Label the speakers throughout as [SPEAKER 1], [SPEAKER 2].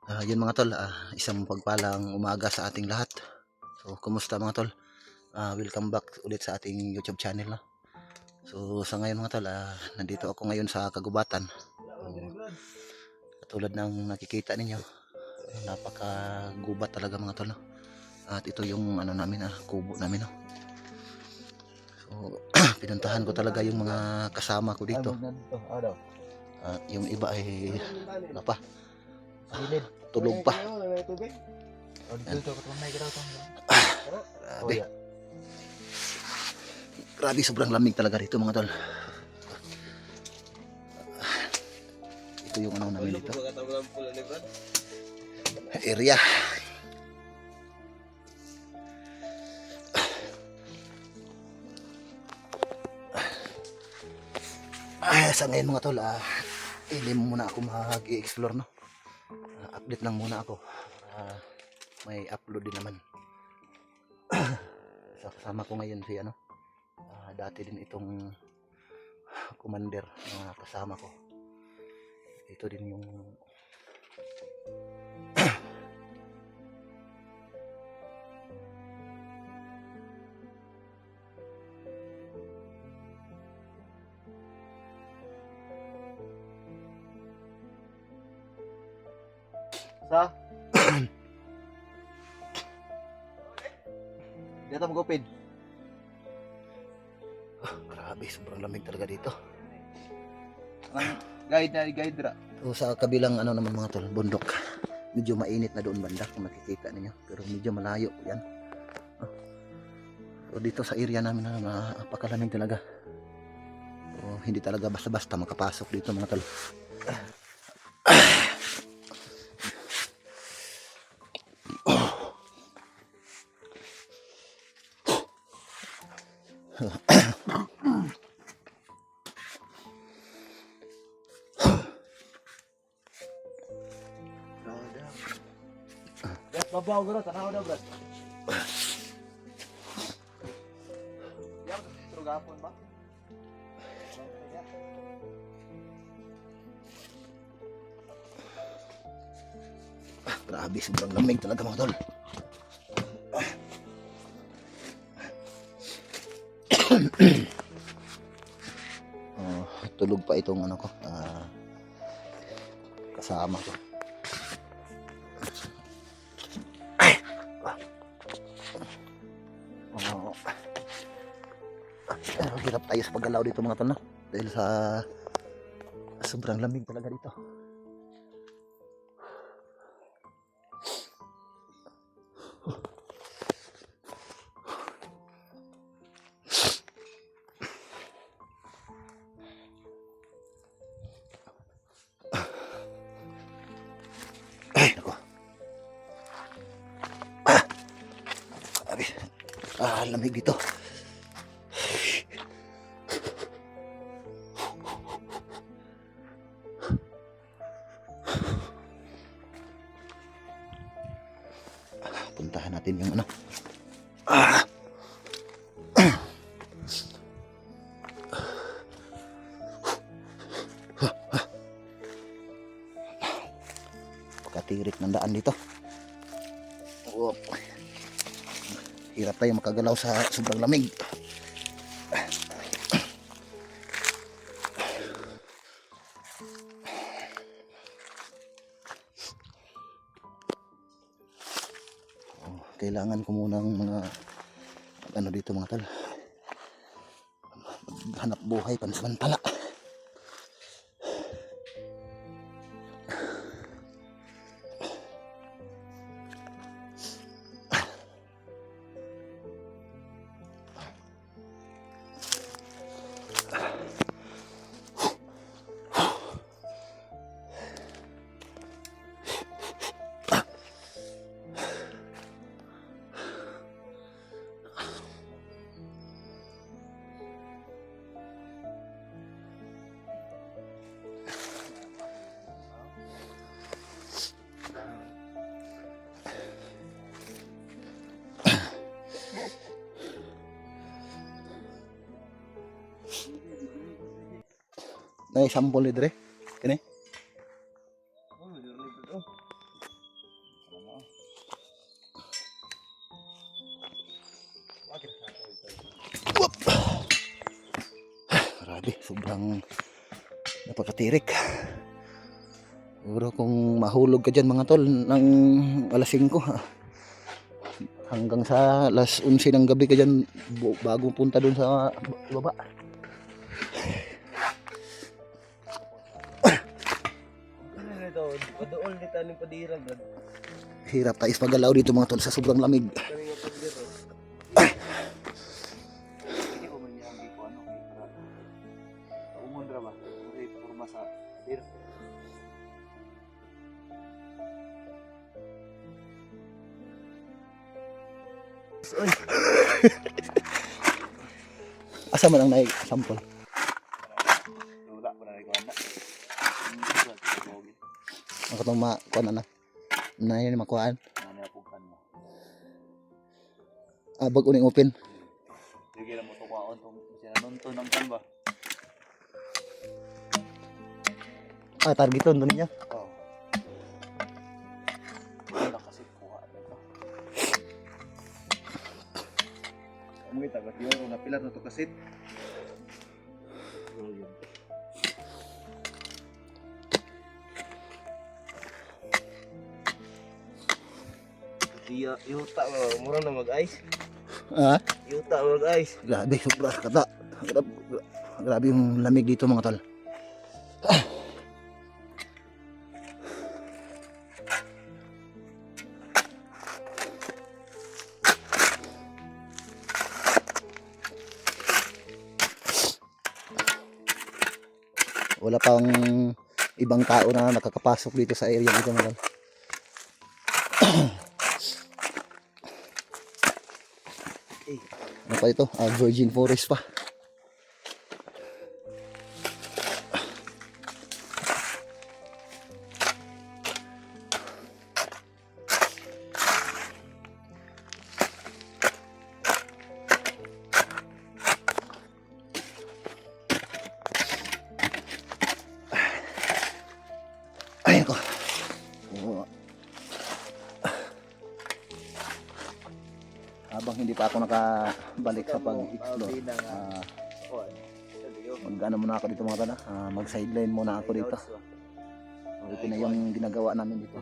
[SPEAKER 1] Yun mga tol, isang pagpalang umaga sa ating lahat. So, kumusta mga tol? Welcome back ulit sa ating YouTube channel. No? So, sa ngayon mga tol, nandito ako ngayon sa kagubatan. So, katulad ng nakikita ninyo, napakagubat talaga mga tol. No? At ito yung ano namin, kubo namin. No? So, pinuntahan ko talaga yung mga kasama ko dito. At yung iba ay ano pa, tulog pa. Grabe. Grabe, sobrang lamig talaga dito mga tol. Ito yung ano namin dito. Area. Sa ngayon mga tol, ilim muna ako mag-i-explore, no? Update lang muna ako. May upload din naman. So, kasama ko ngayon si ano, dati din itong commander na kasama ko. Ito din yung
[SPEAKER 2] sa dito magupid.
[SPEAKER 1] Grabe, sobrang lamig talaga dito.
[SPEAKER 2] Ang guide ra.
[SPEAKER 1] So, sa kabilang ano naman mga tol, bundok. Medyo mainit na doon banda kung nakikita ninyo. Pero medyo malayo yan. So, dito sa area namin napakalamig talaga. So, hindi talaga basta-basta makapasok dito mga tol.
[SPEAKER 2] Babaw garo tanaw daw brad. Yang trugapon ba?
[SPEAKER 1] Grabe, sobrang lamig talaga mga tol. Tulog pa itong ano ko, kasama ko. Pero hirap tayo sa paggalaw dito mga tol, no? Dahil sa sobrang lamig talaga dito. Ay, nako. Grabe. Lamig dito. Puntahan natin yung ano. Pagkatirik ng daan dito. Hirap tayo makagalaw sa sobrang lamig. Kailangan ko munang mga ano dito mga tol, hanap buhay pansamantala. Nay sample ni dire. Kani. Grabe, sobrang napakatirik. Siguro kung mahulog ka dyan mga tol ng alas 5 hanggang sa alas 11 ng gabi ka dyan bago punta dun sa baba.
[SPEAKER 2] Ano na ito? Padool ni taning padira, Brad.
[SPEAKER 1] Hirap tayo pagalaw dito mga tol sa sobrang lamig.
[SPEAKER 2] Kami nga padira. Hindi ko man yung ko ano kay para. Umundra ba? Kasi porma sa dir.
[SPEAKER 1] Asa man ang sample?
[SPEAKER 2] Wala ko na rin ko na.
[SPEAKER 1] Ang katong kuan na yun makuhaan.
[SPEAKER 2] Ano na pugkan mo?
[SPEAKER 1] Bag uning open.
[SPEAKER 2] Sige lang mo to kaon tong siya nunto ng kan ba?
[SPEAKER 1] Targeton to niya.
[SPEAKER 2] Oh. Wala kasi kuha na ito. Kamu kita ba yun kung napilat na to kasit? Oh, yun. Yuta mura na mag-ice. Yuta mag-ice.
[SPEAKER 1] Grabe, sobra kata. Grabe yung lamig dito mga tol. Wala pang ibang tao na nakakapasok dito sa area dito mga tol. Ano pa ito? Virgin Forest pa. Ay ko. Habang hindi pa ako nakabalik sa pag-explore, mag-ano muna ako dito mga tala, mag-sideline muna ako dito. Ito na yung ginagawa namin dito.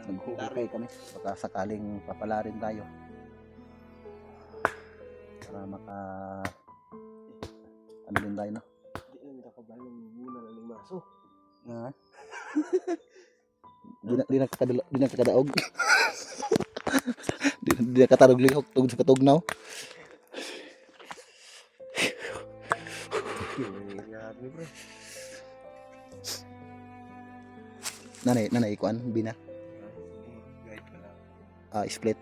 [SPEAKER 1] Naghuhukay kami, baka sakaling papalarin tayo para maka ano din tayo, no?
[SPEAKER 2] Hindi na nakabalong muna ng maso.
[SPEAKER 1] Di nakakadaog. Di nakatarog lihok tugod sa katugnaw.
[SPEAKER 2] Grabe bro.
[SPEAKER 1] Nanay ikuan bina.
[SPEAKER 2] Guide pa lang.
[SPEAKER 1] Split.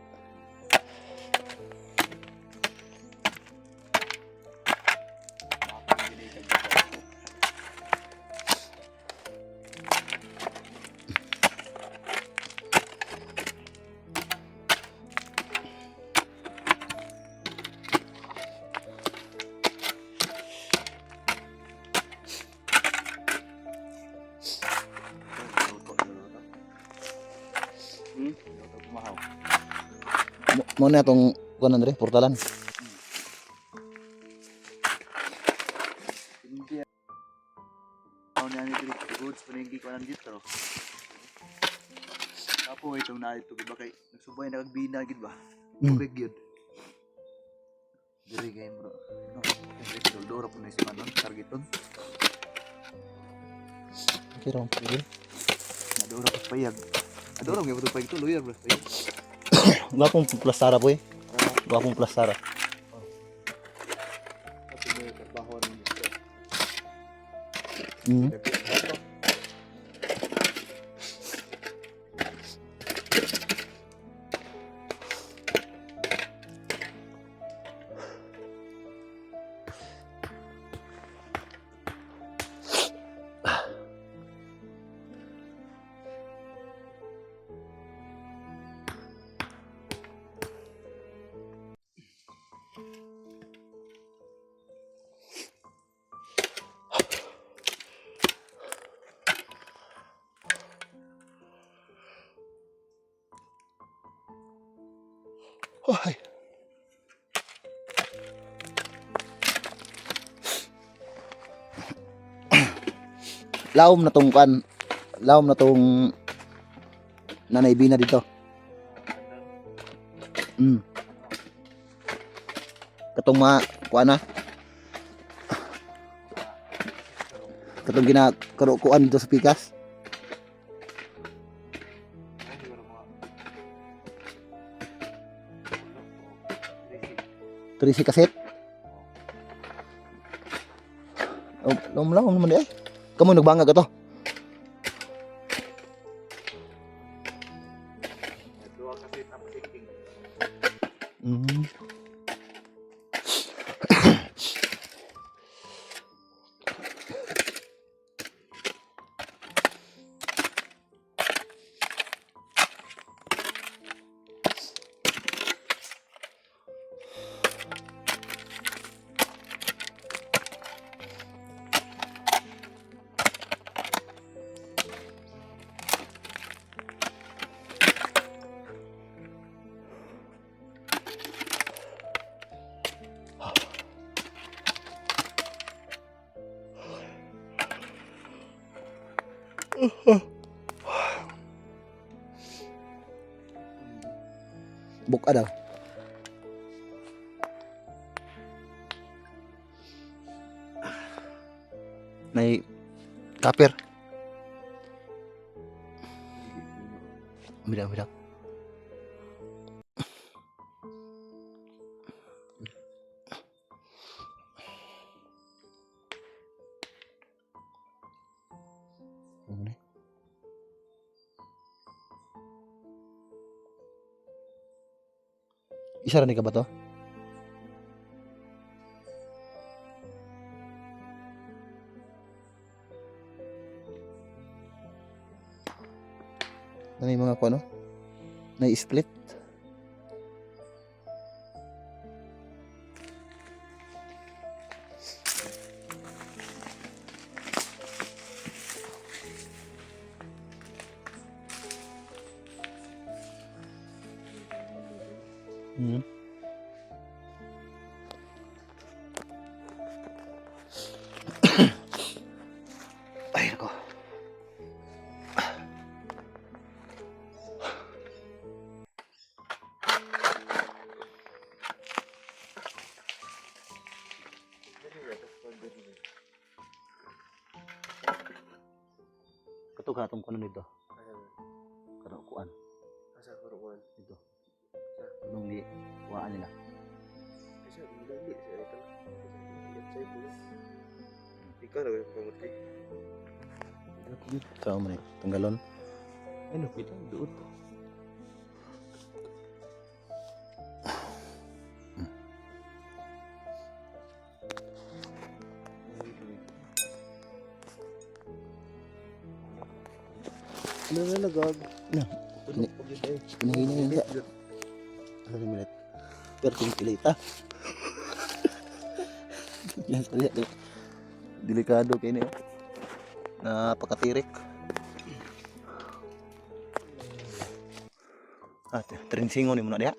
[SPEAKER 1] Mo na itong kuan Andre, portalan.
[SPEAKER 2] Hindi. Ako na ni Direk Goods paninggi ko nang dito. Apo itong na ito ba kay nagsubay na kagbina gid ba? Tubig yun. Diri game bro. No, ito dora po na si Manon targeton.
[SPEAKER 1] Kiro, pwede.
[SPEAKER 2] Nadora pa payag. Adora mo gyud payag tuloy bro.
[SPEAKER 1] Gwapong plastara po eh. Gwapong plastara.
[SPEAKER 2] Kasi may trabaho rin dito.
[SPEAKER 1] Mm. Ay. Laom na tong kan. Laom na tong Nanay Bina dito. Katong mga kuan na. Katong ginakarokuan dito sa pikas.
[SPEAKER 2] Ay, siguro mga
[SPEAKER 1] 3C kaset. Oh, laom naman eh. Kamu nagbangag ka to.
[SPEAKER 2] dua kasi tapos tingting.
[SPEAKER 1] Mm. Buka daw. May kapir. Bidang. Isa rin ka ba to? Na may mga kuno? Na-split. Ay, nako. Katog hatong kuno nito. Kanang kuan
[SPEAKER 2] Asa kuruan.
[SPEAKER 1] dito. Anong di waan nila.
[SPEAKER 2] Asa dili sa ito. Yan sa ipo. Ikaw na ba pamuti?
[SPEAKER 1] Tao man tanggalon.
[SPEAKER 2] Ano kita duot. Ano na nagag?
[SPEAKER 1] Na,
[SPEAKER 2] Ano pag ito?
[SPEAKER 1] pinahina yun dia. Ano minute? Pero kung kilita. Yan sa dia. Delikado kay niya. Napakatirik. Trinsingon ni mo na diha.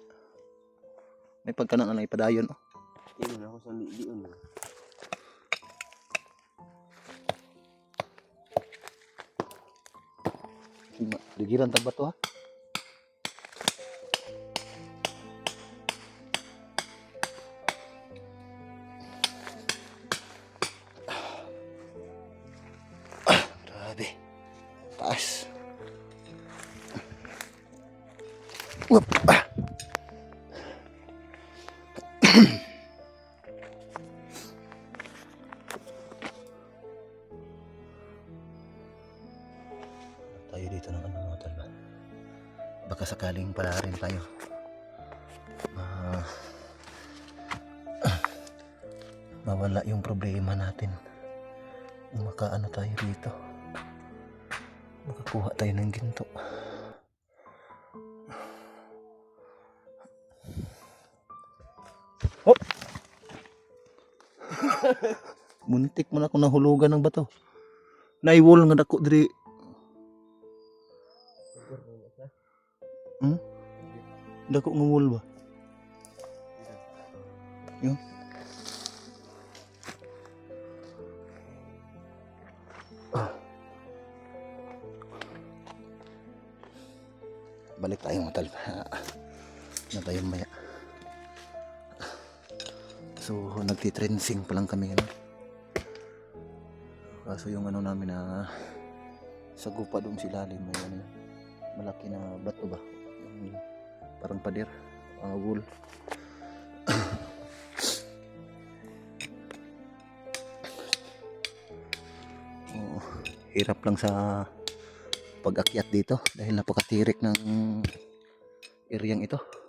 [SPEAKER 1] May pagkanang na ipadayon.
[SPEAKER 2] Tingnan ako sa liion.
[SPEAKER 1] Ligiran tag bato ha. Grabe. Taas. Whoop. Tayo dito ng ano mga tol ba? Baka sakaling pala rin tayo mawala yung problema natin. Makaano tayo dito, makakuha tayo ng ginto. Hop! Muntik mo na akong nahulugan ng bato. Naiwol nga dako diri. Dako nga wol ba? Yo. balik tayo mga tol. Na tayo maya. So nagtitrensing pa lang kami ano. Kaso yung ano namin na sa gupa doon si lalim may ano, malaki na bato ba? Yung parang pader, wool. Oh, hirap lang sa pag-akyat dito dahil napakatirik ng eryang ito.